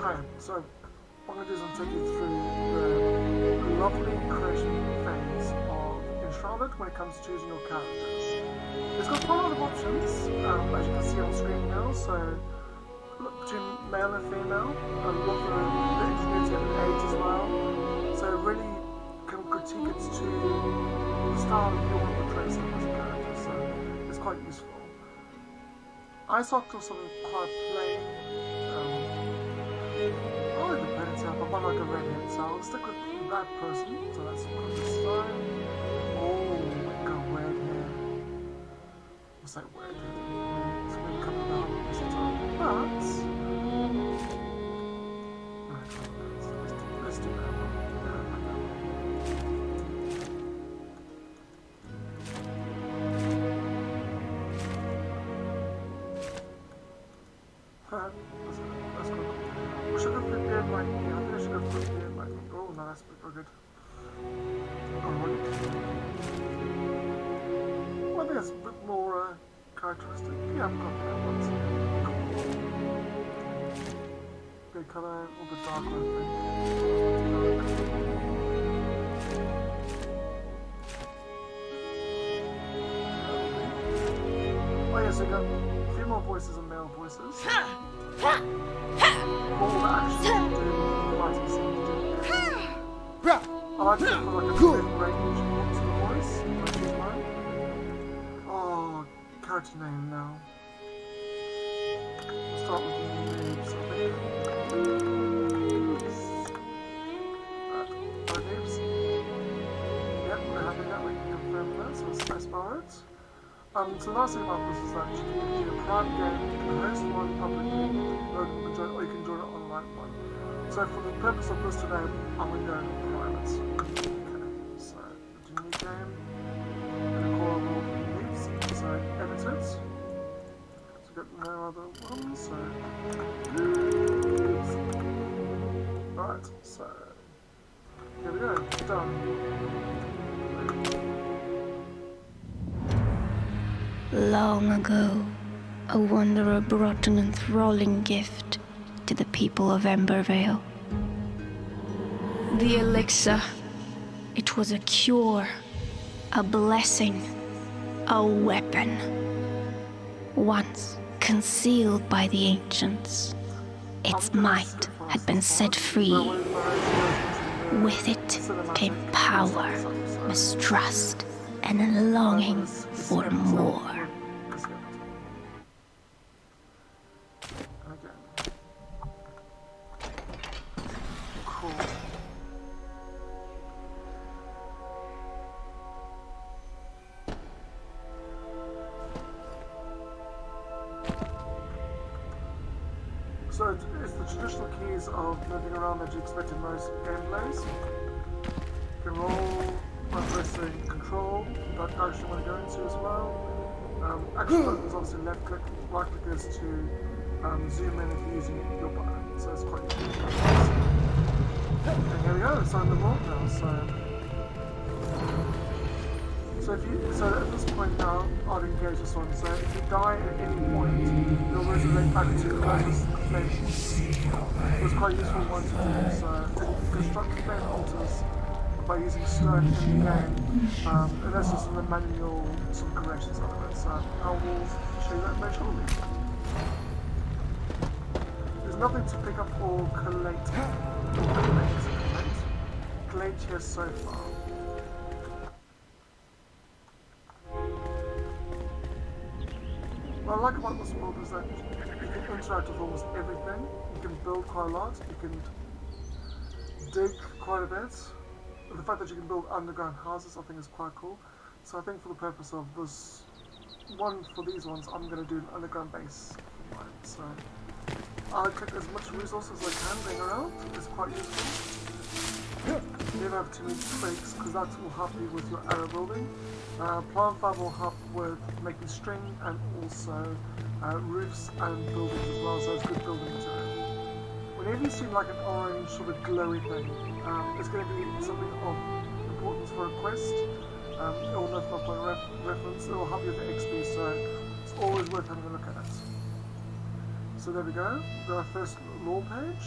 Okay, so what I'm going to do is I'm take you through the lovely creation phase of Enshrouded when it comes to choosing your characters. It's got quite a lot of options, as you can see on screen now, so look between male and female, a lot of the ingenuity of age as well, so it really can critique it to the style you want to portray someone as a character, so it's quite useful. I stopped with something quite plain. Oh, it depends. If I like a redhead, so I'll stick with that person. So that's fine. Oh, we got red hair. What's that red hair? It's going to come about this time. But let's do that one. That's good. We should have put beard like me. I think I should have put beard like me. Oh, no, that's good. Alright. Well, I think it's a bit more characteristic. Yeah, I've got that one. Good colour, a little bit darker, I think. Oh, yeah, so you got female voices and male voices. All actually do fighting scenes. I like to put like a good range to the voice. I choose mine. Oh, character name now. We'll start with the names, I think. Our names. Yep, we're happy that we can confirm that, so let's spacebar it. So the last thing about this is that you can do a private game, you can host one publicly, or you can join an online one. So for the purpose of this today, I'm going to go private. Okay, so do new game, and a call all leaves, so edit it. So we've got no other ones, so leaves. Right, so here we go, done. Long ago, a wanderer brought an enthralling gift to the people of Embervale. The elixir. It was a cure, a blessing, a weapon. Once concealed by the ancients, its might had been set free. With it came power, mistrust, and a longing for more. So it's the traditional keys of moving around that you expect in most gameplays. You can roll by pressing control, that direction you want to go into as well. Action button is obviously left click, right click is to zoom in if you're using your button, so it's quite useful. And here we go, it's on the roll now, so at this point now, I'll engage this one. So if you die at any point, you'll resurrect back to the closest flame. It's quite a useful one to do. So you can construct flame altars by using stone in the game, and that's just in the manual some corrections of it. So I will show you that very shortly. There's nothing to pick up or collate here so far. What I like about this world is that you can interact with almost everything. You can build quite a lot, you can dig quite a bit. The fact that you can build underground houses I think is quite cool. So I think for the purpose of this one, for these ones, I'm going to do an underground base for mine. So I'll collect as much resources as I can going around. It's quite useful. You don't have too many twigs because that will help you with your arrow building. Plant farm will help with making string and also roofs and buildings as well, so it's good building material. Whenever you see like an orange sort of glowy thing, it's going to be something of importance for a quest. It will lift up a reference, it will help you with the XP, so it's always worth having a look at it. So there we go, the first lore page.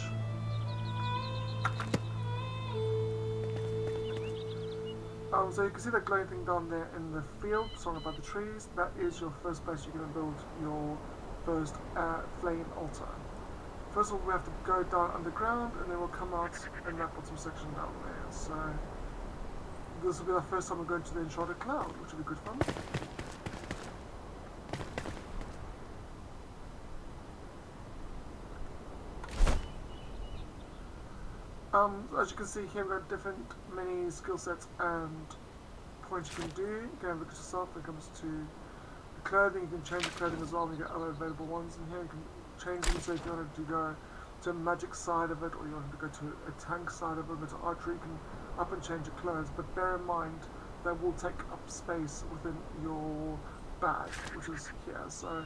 So you can see that glowing thing down there in the field, surrounded by the trees. That is your first place you're going to build your first flame altar. First of all, we have to go down underground, and then we'll come out in that bottom section down there. So this will be our first time we're going to the Enshrouded Cloud, which will be good fun. As you can see here, we've got different many skill sets and points you can do. You can look at yourself when it comes to the clothing. You can change the clothing as well, and you get other available ones in here. You can change them, so if you wanted to go to a magic side of it, or you wanted to go to a tank side of it, go to archery, you can up and change your clothes. But bear in mind that will take up space within your bag, which is here. So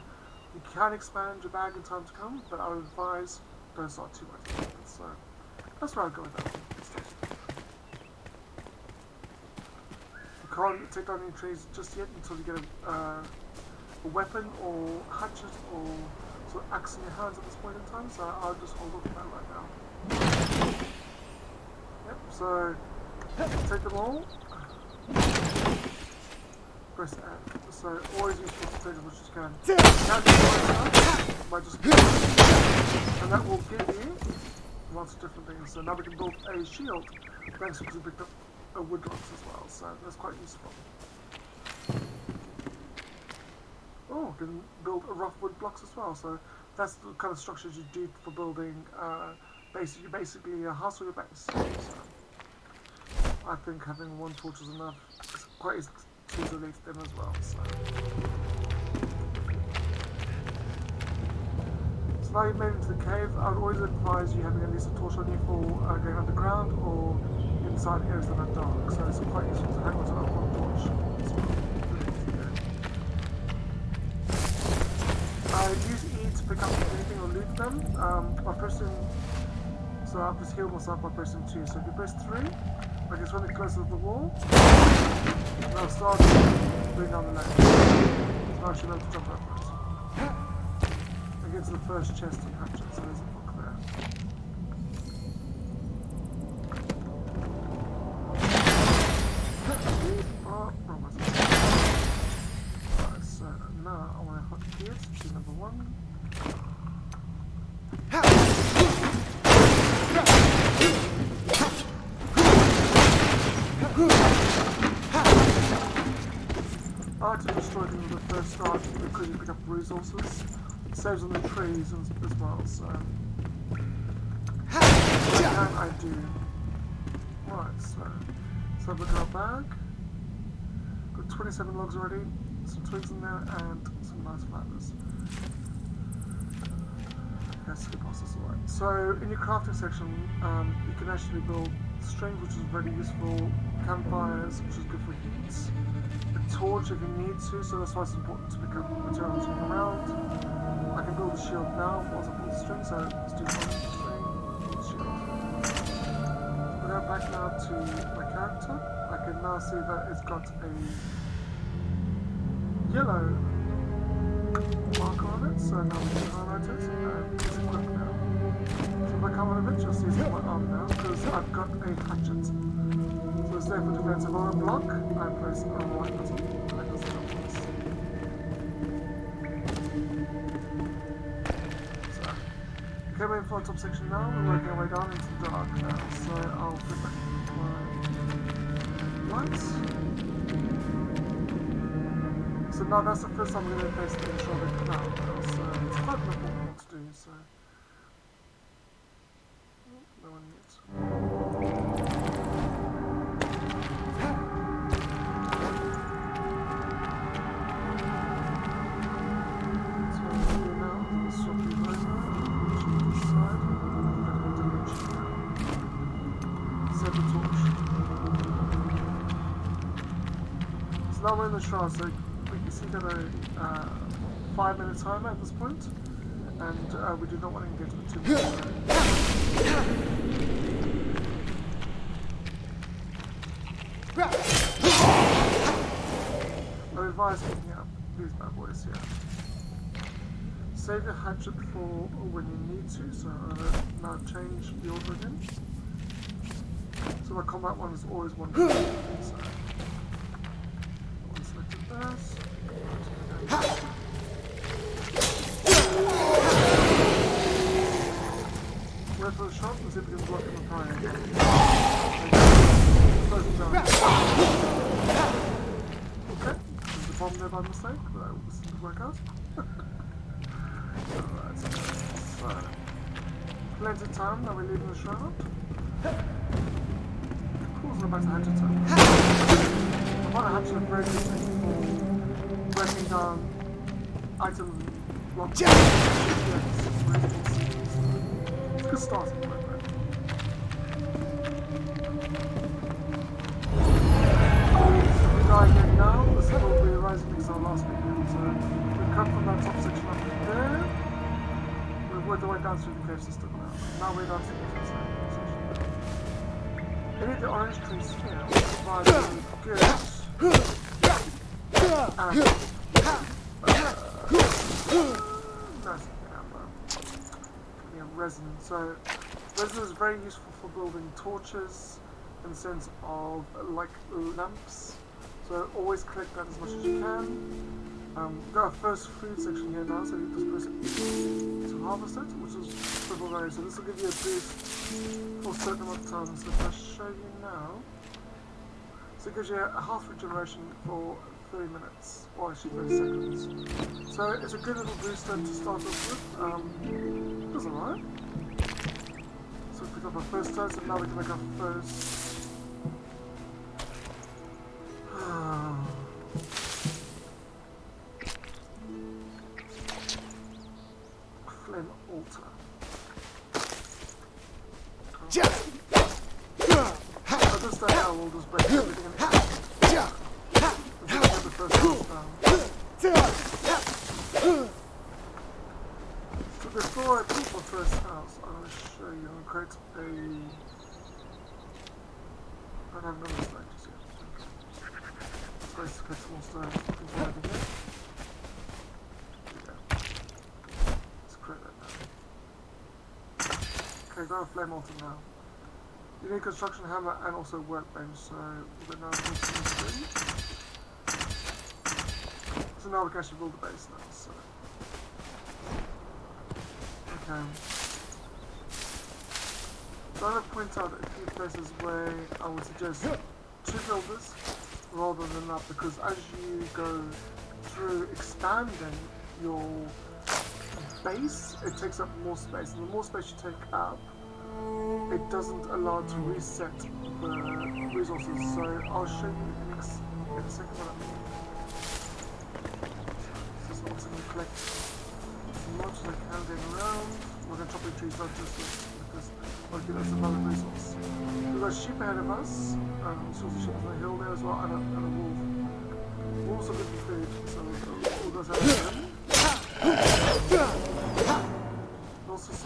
you can expand your bag in time to come, but I would advise don't start too much with it. So that's where I'll go with that one. You can't take down any trees just yet until you get a weapon or hatchet or sort of axe in your hands at this point in time, so I'll just hold off on that right now. Yep, so take them all. Press F. So always use take as much as you can. By just and that will give you lots of different things. So now we can build a shield thanks because we picked up a wood rocks as well, so that's quite useful. Oh, we can build a rough wood blocks as well, so that's the kind of structures you do for building basically a house or your base. So I think having one torch is enough. It's quite easy to isolate them as well. So now you've made it into the cave. I would always advise you having at least a torch on you for going underground or inside areas that are dark. So it's quite useful to hang on to that one torch as well. Use E to pick up anything or loot them by pressing. So I've just healed myself by pressing 2. So if you press 3, like it's really close to the wall, and I'll start going down the lane. So now I should be able to jump over it. And get to the first chest and hatchet. So there's a book there. Oh, wrong button. Alright, so now I want to hotkey it to number 1. I like to destroy things at the first start because you pick up resources. It saves on the trees as well, so what can I do? Right, so look at our bag. Got 27 logs already, some twigs in there, and some nice flowers. Okay, skip past this away. So in your crafting section, you can actually build strings, which is very useful, campfires, which is good for heat, a torch if you need to, so that's why it's important to pick up materials from around. I can build a shield now whilst I build the string, so let's do one string, shield. So we go back now to my character. I can now see that it's got a yellow marker on it, so now we can highlight it and it's equipped now. So if I come on a bit, you'll see it's on my arm now because I've got a hatchet. So it's there for defensive on a block, I press a right button and that goes down for us. So, coming in for our top section now, we're working our way down into the dark now, so I'll flip back my lights. So now that's the first time we're going to face the Enshrouded Cloud now, so it's quite an important one to do, so... No one yet. So what I'm going to do now is I'm going to swap these over, which is this side, and we'll dimension now. Set the torch. So now we're in the shroud, so we can see that a 5-minute timer at this point, and we do not want to engage with 2 minutes. I advise picking up these bad boys here. Save your hatchet for when you need to, so now change the order again. So my combat one is always 1 so. this. Wait for the shot and see if we can block him with fire. Slows him down. Okay, there's the bomb there by mistake, but that didn't work out. Alright, so plenty of time now we're leaving the shroud. Cool, so back to hatchet time. I find a hatchet a very good thing for breaking down items and blocks. It's a good starting point, right? So we die again now. This is what we rising because our last video. So we've come from that top section up there. We've worked our way down through the cave system now. Now we're down to the bottom section. Any of the orange trees here will provide good resin. So resin is very useful for building torches in the sense of like lamps. So always collect that as much as you can. We've got our first food section here now, so you just press it to harvest it, which is triple berry. So this will give you a boost for a certain amount of time. So if I show you now, so it gives you a health regeneration for 30 minutes, or actually 30 seconds. So it's a good little booster to start off with. That's alright. So we pick up our first turn, so now we can make our first flame altar. At this stage now we'll just break everything in it. The first house down. So before I put my first house, I'm going to show you, I'll create a... I don't have another stone just yet. Okay. Let's create some more stones. Over here. There we go. Let's create that now. Okay, got a flame altar now. You need construction hammer and also workbench, so we're now going to so now we can actually build the base now, so... Okay. So I'm going to point out a few places where I would suggest 2 builders rather than that, because as you go through expanding your base, it takes up more space, and the more space you take up, it doesn't allow it to reset the resources. So I'll show you in a second what I mean. So I'm going to collect as much as I can going around. We're going to chop the trees not just because okay, that's another resource. We've got sheep ahead of us, so the sheep on the hill there as well, and a wolf. Wolves are good for food, so we'll go ahead and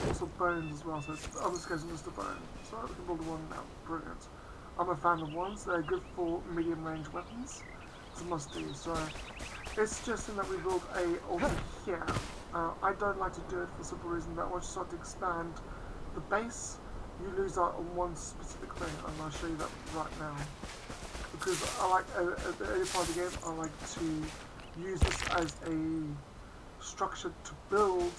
also bones as well, so in this case just a bone. So we can build one now. Brilliant. I'm a fan of ones. They're good for medium range weapons. It's a must do. So it's suggesting that we build a altar here. I don't like to do it for the simple reason that once you start to expand the base, you lose out on one specific thing, and I'll show you that right now. Because I like at the early part of the game, I like to use this as a structure to build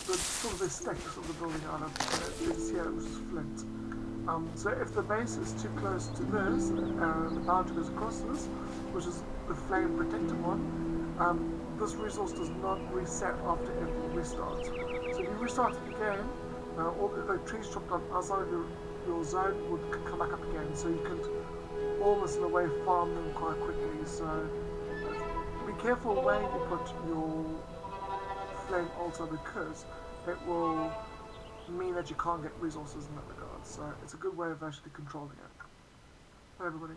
the sort of aesthetics of the building out of this here, which is flint. So if the base is too close to this, and the boundary goes across this, which is the flame protected one, this resource does not reset after every restart. So if you restart the game, all the trees chopped up outside of your zone would come back up again, so you could almost in a way farm them quite quickly. So be careful where you put your flame altar, because it will mean that you can't get resources in that regard. So it's a good way of actually controlling it. Hi everybody.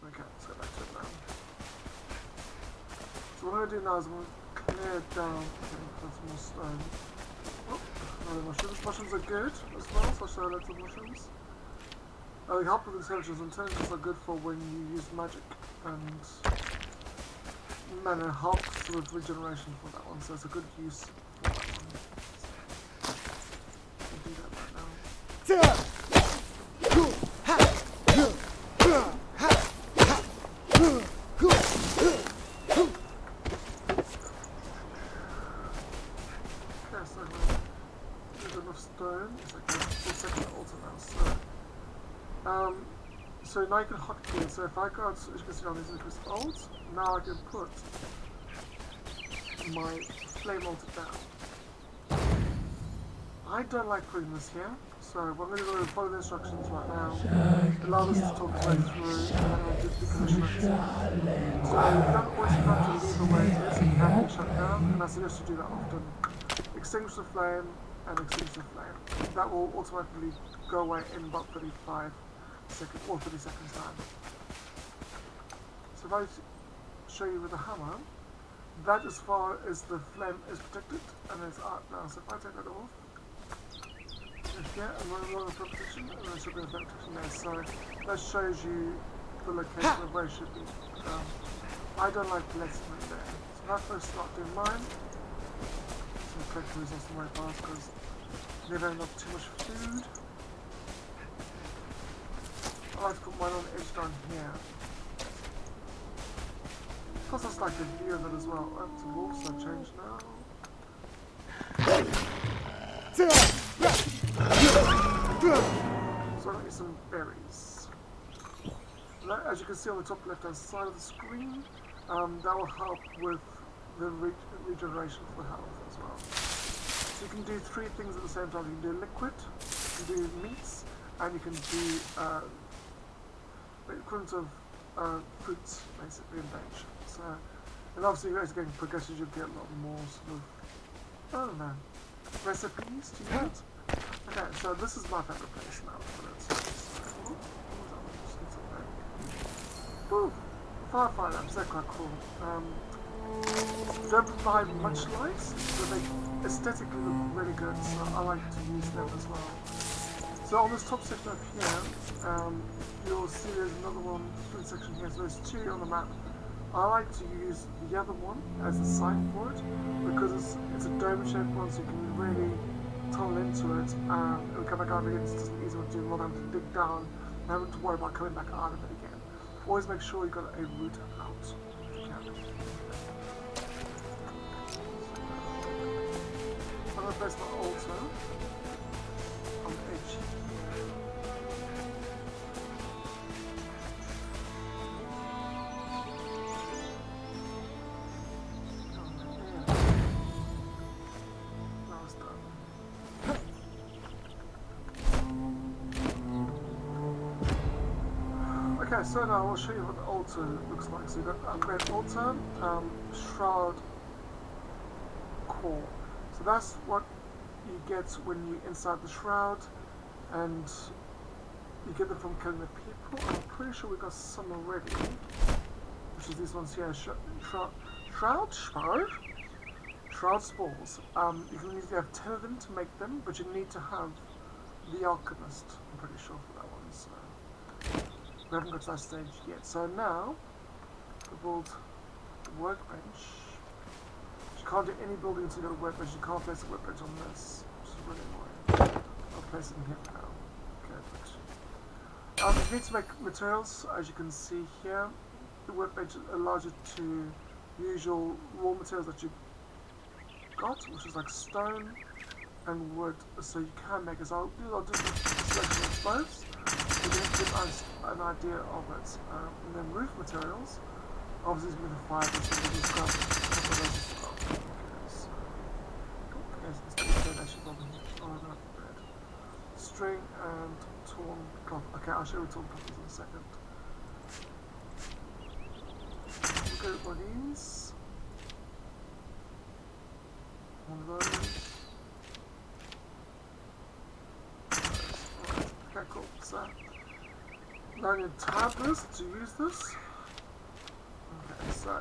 Okay, let's go back to it now. So what I'm going to do now is I'm going to clear it down and put some more stone. Oh, another mushrooms. Mushrooms are good as well, so I'll show lots of mushrooms. They help with intelligence, and intelligence are good for when you use magic, and mana helps with regeneration for that one, so it's a good use for that one. So I'll do that right now. So there's enough stone. It's like a second altar now. So now you can hotkey it. So if I got, as you can see on this increase alt, now I can put my flame altar down. I don't like putting this here, so we're going to go and follow the instructions right now. Allow this to talk its way through, and then I'll decommission it. So you don't always have to leave the way it is, it can be shut down, and I suggest you do that often. Extinguish the flame, and extinguish the flame. That will automatically go away in about 35 seconds, or 30 seconds time. So if I show you with the hammer, that as far as the flame is protected, and it's out now. So if I take that off, yeah, and we're along the protection, and there should be a protection there. So that shows you the location of where it should be. I don't like letting it there. So when I first start doing mine, so I'm collecting resources very fast because they don't have too much food. I like to put mine on the edge down here. Plus I just like the view of it as well. Up to wolves, so change now. So I'll get some berries. Now, as you can see on the top left hand side of the screen, that will help with the regeneration for the health as well. So you can do 3 things at the same time. You can do liquid, you can do meats, and you can do the equivalent of fruits, basically, in bench. So, and obviously as you're getting progressions, you'll get a lot more sort of, I don't know, recipes to use. Okay, so this is my favourite place now for it. Ooh, firefly lamps, they're quite cool. Don't provide much light, but they aesthetically look really good, so I like to use them as well. So on this top section up here, you'll see there's another one, food section here, so there's 2 on the map. I like to use the other one as a site for it, because it's a dome-shaped one, so you can really tunnel into it, and it'll come back out again. It's just an easy one to do, rather than to dig down and having to worry about coming back out of it again. Always make sure you've got a route out if you can. I'm going to place my altar on the edge here. Okay, so now I'll show you what the altar looks like. So you've got a red altar, shroud, core. So that's what you get when you're inside the shroud, and you get them from killing the people. I'm pretty sure we got some already, which is these ones here, shroud spores. You can usually have 10 of them to make them, but you need to have the alchemist, I'm pretty sure, for that one. So we haven't got to that stage yet. So now, we build the workbench. You can't do any building until you got a workbench. You can't place a workbench on this, which is really annoying. I'll place it in here for now. Okay, you need to make materials, as you can see here. The workbench allows you to use your raw materials that you got, which is like stone and wood, so you can make it. So I'll do a selection of both. You can get an idea of it. And then roof materials, obviously it's going to be the fibers, so we'll just grab a couple of those as well. Okay, so let's do bed actually probably. Oh, I don't have the bed. String and torn cloth. Okay, I'll show you torn cloth in a second. We'll go for these. One of those. Okay, cool. So now I need tablets to use this. Okay, so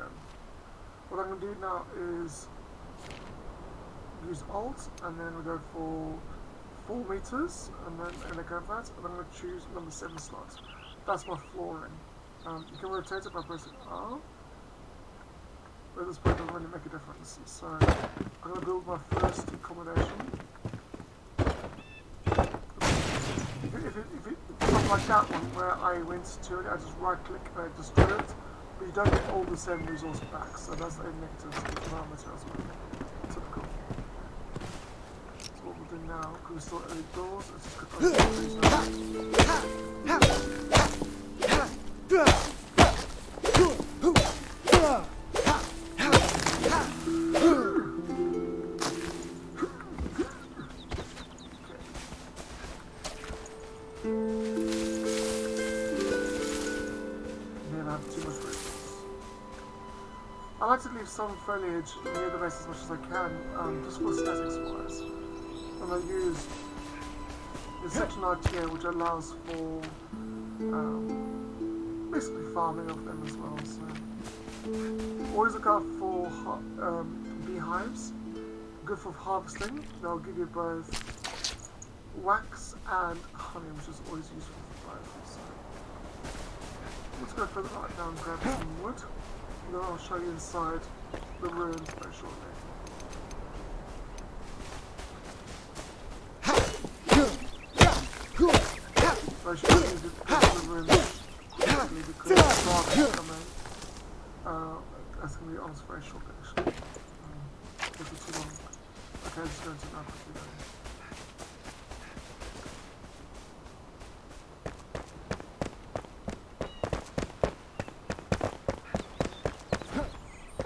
what I'm going to do now is use Alt, and then we go for 4 meters, and then I go for that, and I'm going to choose number 7 slot. That's my flooring. You can rotate it by pressing R. But at this point, it doesn't really make a difference. So I'm going to build my first accommodation. If it's not like that one where I went to it, I just right click and I destroy it, but you don't get all the same resource back, so that's a negative parameter as well. Typical. anything now because we're still early doors. Let's just click on the trees now. I like to leave some foliage near the base as much as I can, just for aesthetics wise. And I use the section RTA, which allows for basically farming of them as well. So always look out for beehives. Good for harvesting. They'll give you both wax and honey, which is always useful for both. So let's go further right now and grab some wood. Then I'll show you inside the ruins very shortly. So I should use the ruins quickly because the dark is coming. That's going to be honest very shortly actually. This is too long. Okay, let's go into that quickly then.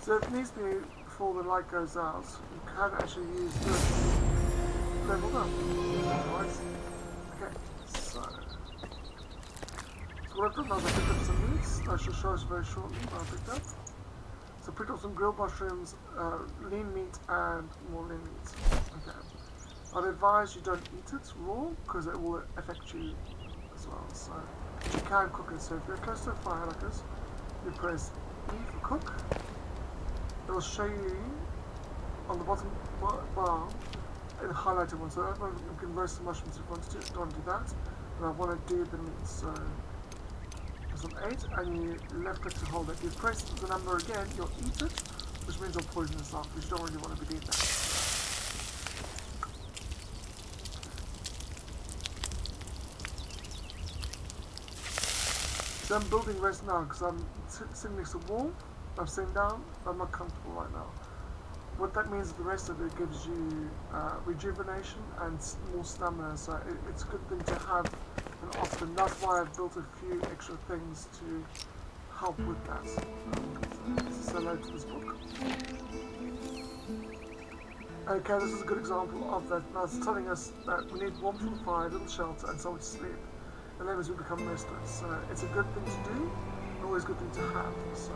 So if needs be, before the light goes out, you can actually use this level up. Right. Okay, so what I've done now is I picked up some meats. I shall show us very shortly what I picked up. So I picked up some grilled mushrooms, lean meat, and more lean meat. Okay. I'd advise you don't eat it raw because it will affect you as well. So you can cook it. So if you're close to a fire like this, you press E for cook. It will show you on the bottom bar in highlighted one. So you can roast the mushrooms if you want to. Don't want to do that. And I want to do the meat. So press on 8 and you left click to hold it. If you press the number again, you'll eat it, which means you'll poison yourself, which you don't really want to be doing that. So I'm building rest now because I'm sitting next to a wall. I'm sitting down, but I'm not comfortable right now. What that means is the rest of it gives you rejuvenation and more stamina, so it's a good thing to have an often. That's why I've built a few extra things to help with that. So let's send out to this book. Okay, this is a good example of that. Now it's telling us that we need warmth from fire, a little shelter, and somewhere to sleep. And then as we become restless. So it's a good thing to do, and always a good thing to have. So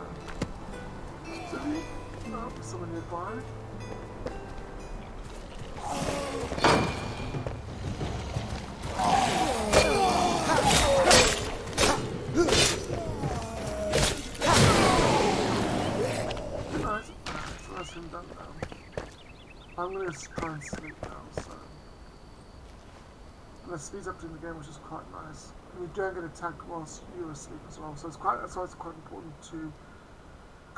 someone nearby. Nice. So that's him done now. I'm going to try and sleep now, so. And that speeds up during the game, which is quite nice. And you don't get attacked whilst you're asleep as well, so that's why it's quite important to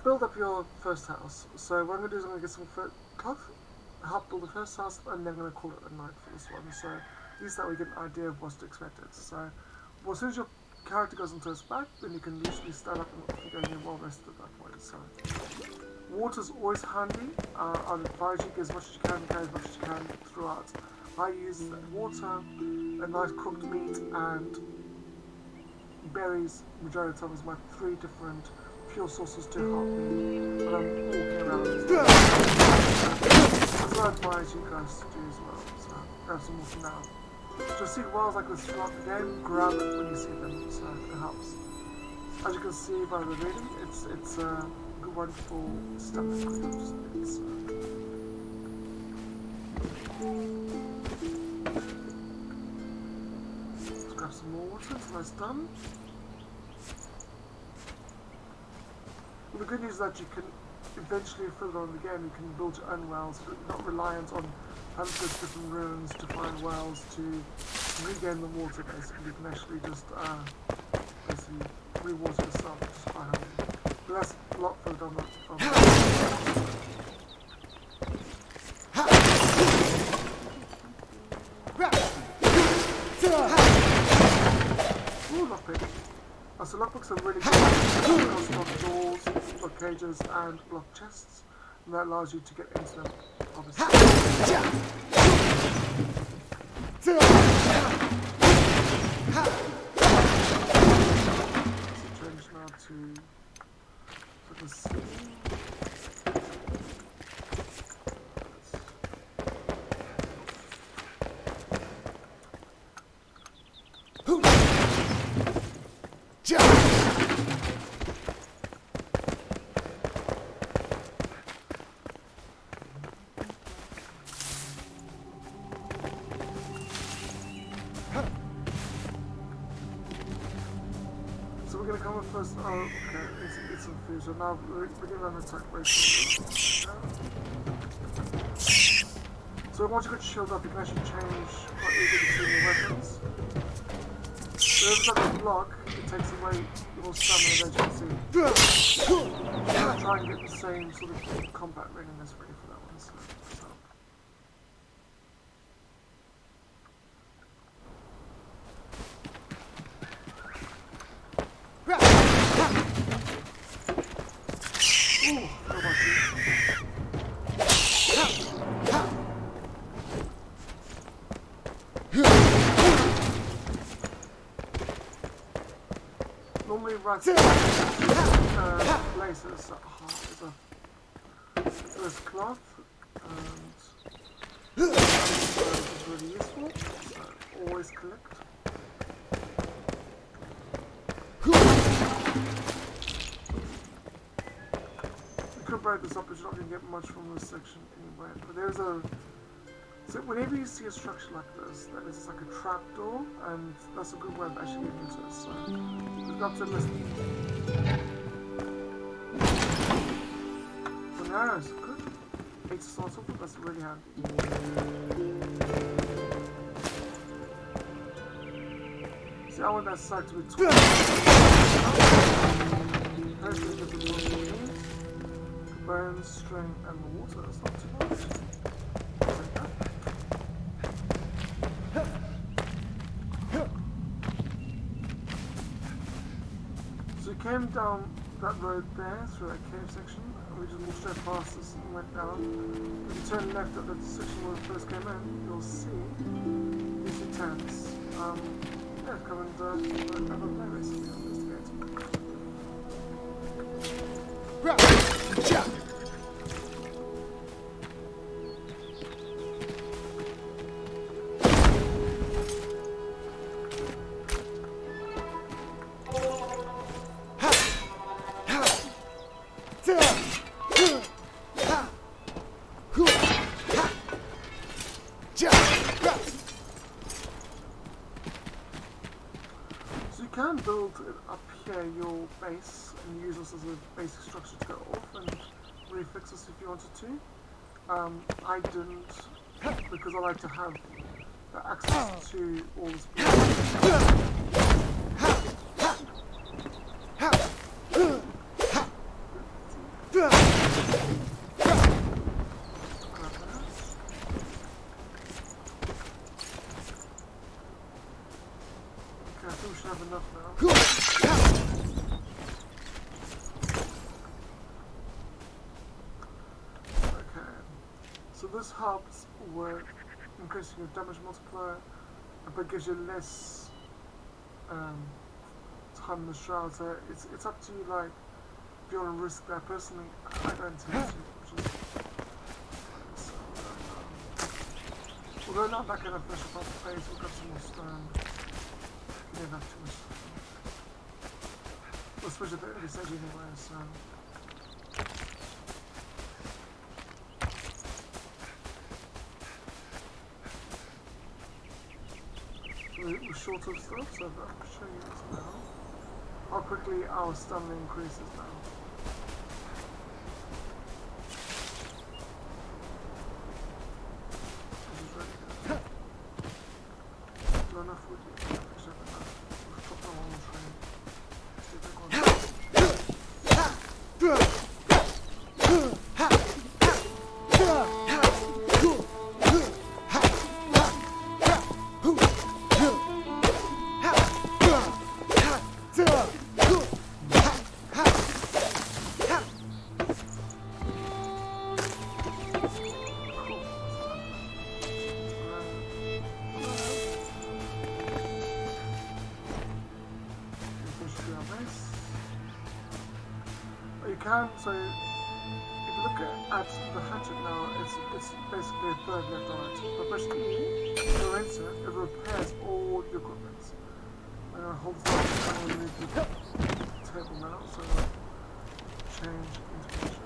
build up your first house. So what I'm going to do is I'm going to get some cloth, help build the first house, and then I'm going to call it a night for this one. So at least that we get an idea of what's to expect. So well, as soon as your character goes into its back, then you can usually stand up and off you go, and you're well rested at that point. So water's always handy. I'd advise you get as much as you can, carry as much as you can throughout. I use water, a nice cooked meat, and berries. Majority of the time is my 3 different fuel sources to help me when I'm walking around. That's what I advise you guys to do as well. So grab some water now. Just see wells like this throughout the game, grab it when you see them, so it helps. As you can see by the reading, it's a good one for stomach. Let's grab some more water until that's done. Well, the good news is that you can eventually, further on in the game, you can build your own wells. You're not reliant on having to go to different ruins to find wells to regain the water. Basically, you can actually just basically re-water yourself, which is quite handy. But that's a lot further down the Ooh, lockpick. So lockpicks are really good because block doors, block cages, and block chests, and that allows you to get into them, obviously. So we're gonna come with first. Oh, okay. It's a fusion. Now we're gonna run attack base. So once you got your shield up, you can actually change what you do between your weapons. So every time you block, it takes away your stamina that you can see. I'm gonna try and get the same sort of combat rating as ready for that one. So. Normally right places there's cloth and it's really useful, so always collect. You could break this up, but you're not going to get much from this section anyway. But there's a... So whenever you see a structure like this, that is like a trap door, and that's a good way of actually getting into it. So we've got to listen. So now it's good. 8 to start off with, that's really handy. See, I want that side to be 12. Hopefully get the water. Bones, strength, and the water, that's not too much. So we came down that road there, through that cave section, and we just walked straight past this and went down. If you turn left at the section where we first came in, you'll see these tents. Yeah, come and have a play basically, investigate. So you can build up here your base and use this as a basic structure to go off and refix this if you wanted to. I didn't, because I like to have the access to all this block. I think we should have enough now. Okay. So this helps with increasing your damage multiplier, but gives you less time in the shroud. So it's up to you, like, if you want to risk that. Personally, I don't tend to. So, although not back in a fresh part of the base, we've got some more stone. We don't have too much. Well, especially at the early stage anyway, so. We're short of stuff, so I'll show you this now. How quickly our stamina increases now. This is really good. Not enough wood yet. We've got the wrong train. See if they got so if you look at the hatchet now, it's basically a third left on it. But press E, go into it, it repairs all your equipment. I'm going to hold this down. I'm going to move the table now, so change into position.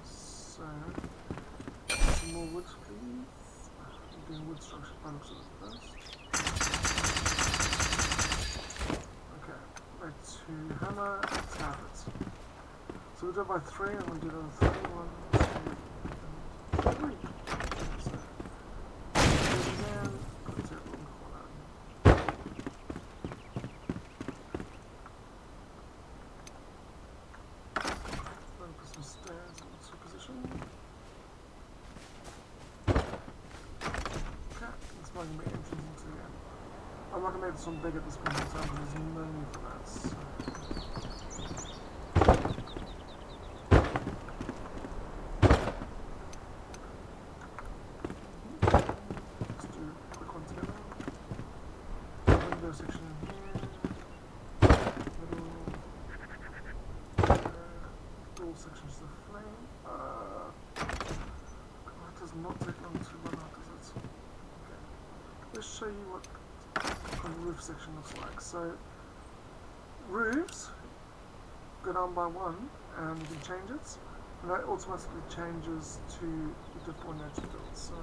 So, more wood, please. I'm doing wood structure by looks of it first. Okay, back to hammer, tablets. So we'll do it by 3, and we'll do it on 3. 1, 2, and 3. So, again, put the table in the corner. Then put some stairs into position. I'm not going to make entrance into the end. I'm not going to make this one big at this point in time because there's no need for that. So. Let's do a quick one together. Window section in here. Middle. Door section is the flame. That does not take long to run out, does it? Let's show you what the roof section looks like. So, roofs go down by 1 and you can change it, and that automatically changes to the default nature build. So,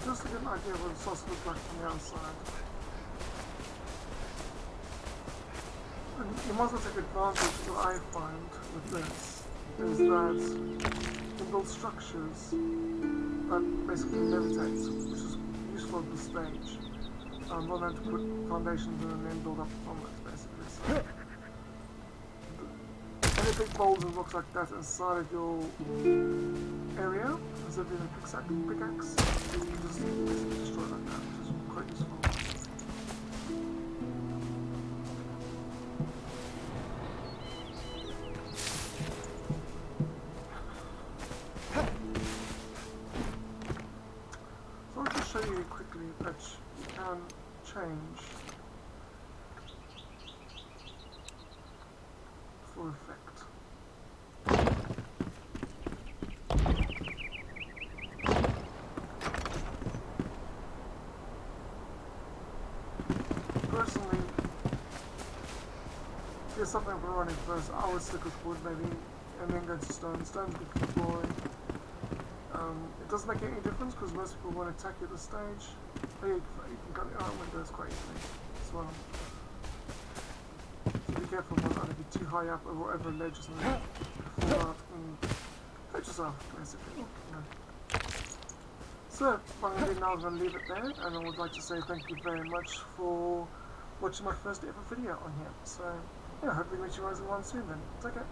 just to get an idea of what the sauce looks like from the outside. And you might as well take advantage of what I find with this, is that you can build structures that basically levitate, which is useful at this stage, rather than to put foundations in and then build up from it, basically. So, any big boulders and rocks like that inside of your area, instead of doing a pickaxe, you can just basically destroy like that, which is quite useful. So I'll just show you quickly that you can change for effect. Personally, if there's something for running first, I would stick with wood maybe, and then go to stone. Stone's good for flooring. It doesn't make any difference because most people won't attack you at this stage. Oh yeah, you can cut your own windows quite easily as well. So be careful not to be too high up or over a ledge or something. Fall out and hurt yourself, basically. So, what I'm going to do now is I'm going to leave it there, and I would like to say thank you very much for watching my first ever video on here. So, yeah, hopefully meet you guys in one soon then. Take care.